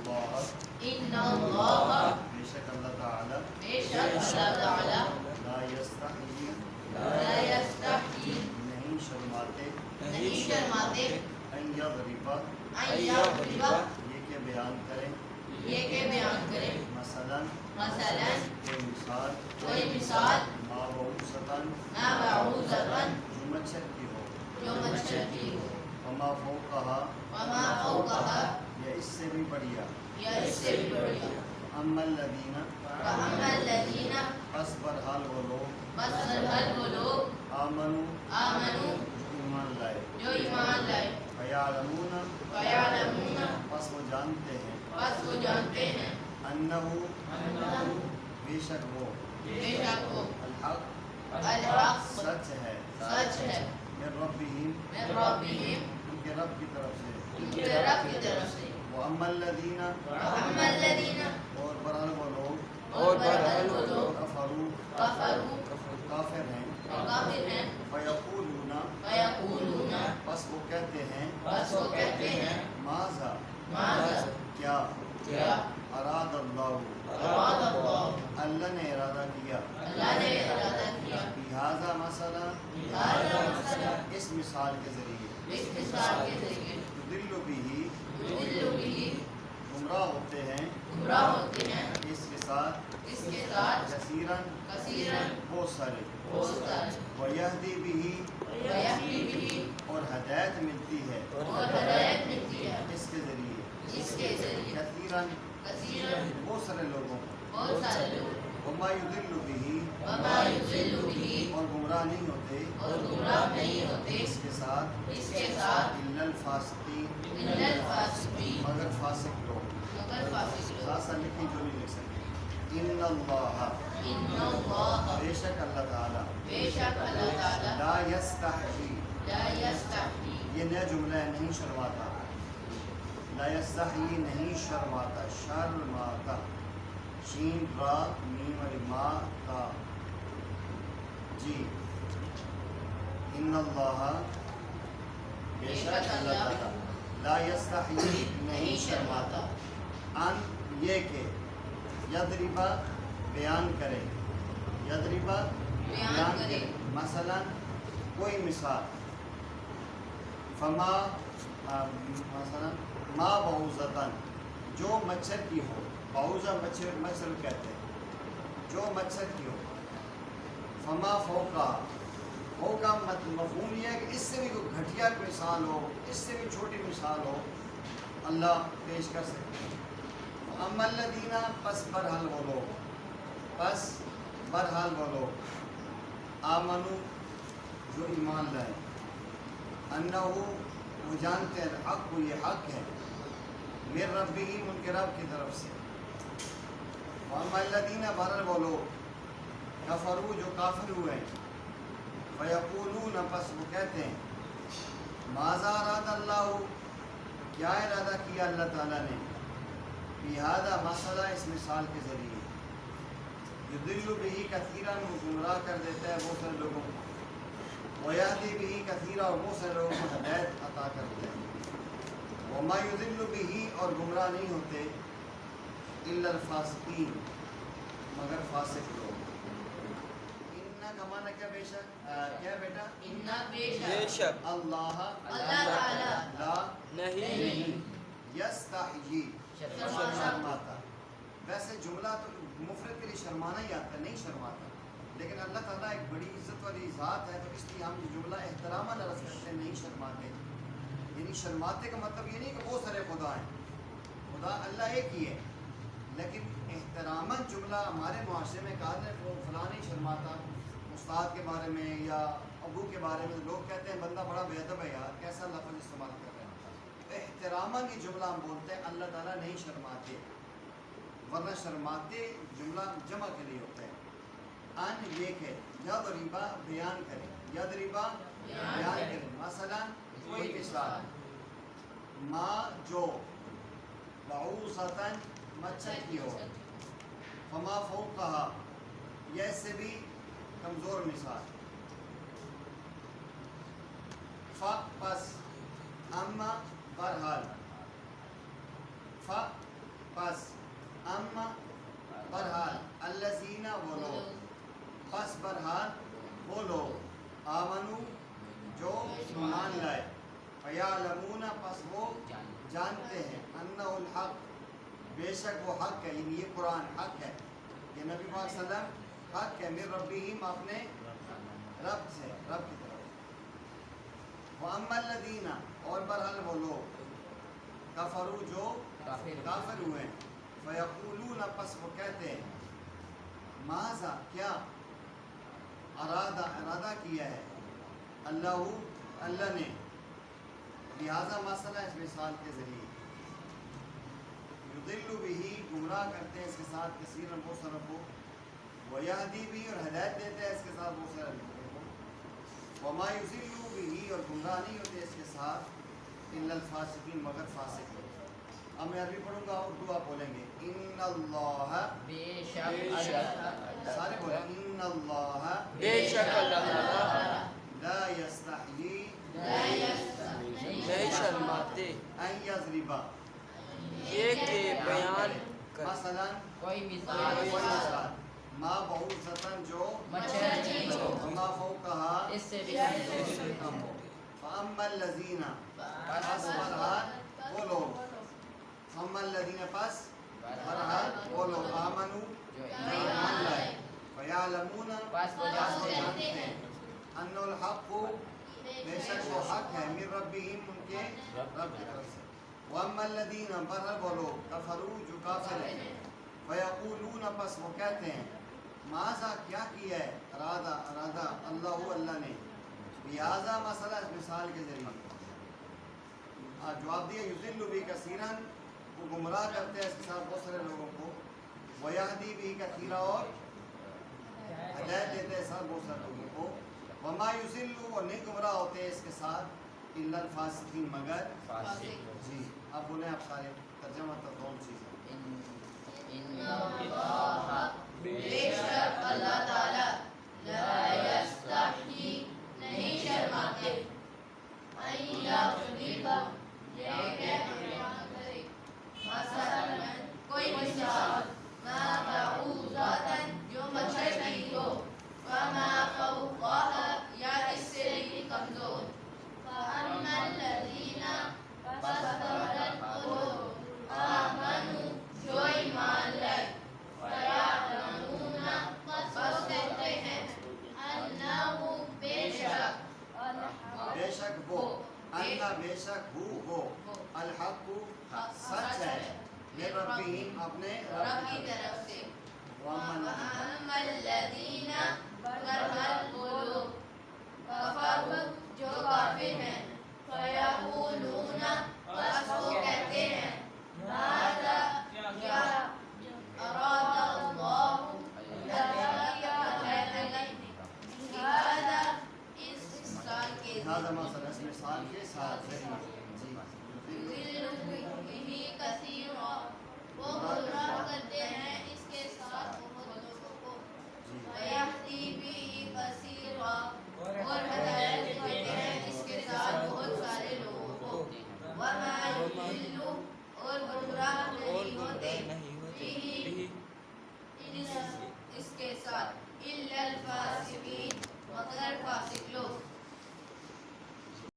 اللہ بے شک اللہ تعالی بے شک اللہ تعالی لا یستحیی نہیں شرماتے ان یضرب یہ کہ بیان کریں مثلا کوئی مثال ما بعوضۃ جو مچھر کی ہو وما فوقہا یا اس سے بھی بڑھیا اما الذین پس برحال وہ لوگ آمنو جو ایمان لائے فیعلمون پس وہ جانتے ہیں انہو بے شک وہ الحق سچ ہے من ربہم ان کے رب کی طرف سے واما الذین اور برحال وہ لوگ کفروا کافر ہیں فیقولون پس وہ کہتے ہیں ماذا کیا اراد اللہ اللہ نے ارادہ کیا بہذا مسئلہ اس مثال کے ذریعے یضل بہ گمراہ ہوتے ہیں اس کے ساتھ کثیراً بہت سارے ویہدی بہ اور ہدایت ملتی ہے اس کے ذریعے کثیراً بہت سارے لوگوں کو وما یضل بہ اور گمراہ نہیں ہوتے اس کے ساتھ الا الفاسقین مگر فاسق لوگ ساتھ لکھیں جو نہیں لکھ سکتے ان اللہ بے شک اللہ تعالی لا یستحیی یہ نیا جملہ ہے نہیں شرماتا لا یستحیی نہیں شرماتا شین را میم ما تا جی ان اللہ بے شک اللہ تعالی لا یستحیی نہیں شرماتا ان یہ کہ یضرب بیان کرے مثلا کوئی مثال فما مثلا ما بعوضۃ جو مچھر کی ہو بعوضہ مچھر کہتے ہیں جو مچھر کی ہو فما فوقا مفہوم یہ ہے کہ اس سے بھی کوئی گھٹیا مثال ہو اس سے بھی چھوٹی مثال ہو اللہ پیش کر سکتے ہیں اما الذین پس برحال وہ لوگ آمنو جو ایمان لائے انہو وہ جانتے ہیں حق کو یہ حق ہے من ربہم ان کے رب کی طرف سے واما الذین برحال وہ لوگ کفروا جو کافر ہوئے فیقولون پس وہ کہتے ہیں ماذا اراد اللہ کیا ارادہ کیا اللہ تعالیٰ نے بہذا مسئلہ اس مثال کے ذریعے یضل بہ کثیراً وہ گمراہ کر دیتا ہے بہت سارے لوگوں کو ویہدی بہ کثیرا اور بہت سارے لوگوں کو ہدایت عطا کرتا ہے وما یضل بہ اور گمراہ نہیں ہوتے الا الفاسقین مگر فاسق لوگ ان کا معنی کیا بے شک کیا بیٹا ان بے شک اللہ تعالی لا نہیں یستحیی شرماتا ویسے جملہ تو مفرد کے لیے شرمانا ہی آتا ہے نہیں شرماتا لیکن اللہ تعالیٰ ایک بڑی عزت والی ذات ہے تو اس لیے ہم یہ جملہ احتراماً عرض کرتے ہیں نہیں شرماتے یعنی شرماتے کا مطلب یہ نہیں کہ بہت سارے خدا ہیں خدا اللہ ایک ہی ہے لیکن احتراماً جملہ ہمارے معاشرے میں کہا جائے وہ فلاں نہیں شرماتا استاد کے بارے میں یا ابو کے بارے میں لوگ کہتے ہیں بندہ بڑا بے ادب ہے یار کیسا لفظ استعمال کر رہے ہیں احتراماً یہ جملہ ہم بولتے ہیں اللہ تعالیٰ نہیں شرماتے ورنہ شرماتے جملہ جمع کے لیے ہوتا ہے ان یہ کہ یضربا بیان کریں یضربا بیان کریں مثلا کوئی مثال ما جو بعوضۃ مچھر کی ہو فما فوقہا یہ سے بھی کمزور مثال پس اما بہرحال پس اما برحال الذین وہ لوگ پس برحال وہ لوگ آمنو جو ایمان لائے فیعلمون پس وہ جانتے ہیں انہ الحق بے شک وہ حق ہے، یعنی یہ قرآن حق ہے، یہ نبی پاک صلی اللہ علیہ وسلم حق ہے، من ربہم اپنے رب سے، رب کی طرف۔ وَأَمَّا الَّذِينَ اور برحال وہ لوگ کفروا جو کافر ہوئے ہیں فَيَقُولُونَ پس وہ کہتے ہیں ماذا کیا ارادہ کیا ہے اللہ نے لہذا مسئلہ اس مثال کے ذریعے یضل بہ گمراہ کرتے ہیں اس کے ساتھ کثیرا بہت ساروں کو ویہدی بھی اور ہدایت دیتے ہیں اس کے ساتھ بہت سارے لوگوں کو وما یضل بہ اور گمراہ نہیں ہوتے اس کے ساتھ الا الفاسقین مگر فاسق لوگ۔ اب میں عربی پڑھوں گا اردو آپ بولیں گے ان اللہ بے شک اللہ سارے بولیں ان اللہ بے شک اللہ تعالیٰ لا یستحیی نہیں شرماتے ان یضرب یہ کہ بیان کر مثلا کوئی کوئی مثال مثال ما بعوضۃ جو مچھر چیز ہو وما فوقہا اس سے بھی اس سے کم ہو فاما الذین پس برحال وہ لوگ فاما الذین پس برحال وہ لوگ آمنو جو ایمان لائے فیعلمون پس وہ جانتے ہیں ان الحق بے شک وہ حق ہے من ربہم ان کے رب کی طرف سے واما الذین برحال وہ لوگ کفروا جو کافر ہیں فیقولون پس وہ کہتے ہیں ماذا کیا کیا ہے ارادہ اللہ نے لہذا مسئلہ اس مثال کے ذریعے جواب دیا یضل بھی کثیرا وہ گمراہ کرتے ہیں اس کے ساتھ بہت سارے لوگوں کو ویہدی بھی کثیرا اور ہدایت دیتے ہیں ساتھ بہت سارے لوگوں کو وما یضل اور نہیں گمراہ ہوتے ہیں اس کے ساتھ الا الفاسقین مگر جی اب بولیں آپ سارے ترجمہ ترجمہ چیزیں بے شک اللہ تعالیٰ لا یستحیی نہیں شرماتے ان یضرب یہ کہ بیان کرے مثلا کوئی مثال ما بعوضۃ جو مچھر کی ہو وما فوقہا یا اس سے بھی کمزور فاما الذین پس برحال وہ آمنوا جو ایمان لائے فیعلمون پس کہتے ہیں انہ بے شک وہ اللہ بے شک وہ الحق سچ ہے من ربہم اپنے رب کی طرف سے وَأَمَّا الَّذِينَ برحال وہ لوگ کفروا جو کافر ہیں فَيَقُولُونَ پس وہ کہتے ہیں ماذا کیا اراد اللہ لہذا اس مثال کے لہذا مثلا اس مثال کے ساتھ یضل بہ کثیرا وہ گمراہ کرتے ہیں اس کے ساتھ بہت لوگوں کو ویہدی بہ کثیرا اور ہدایت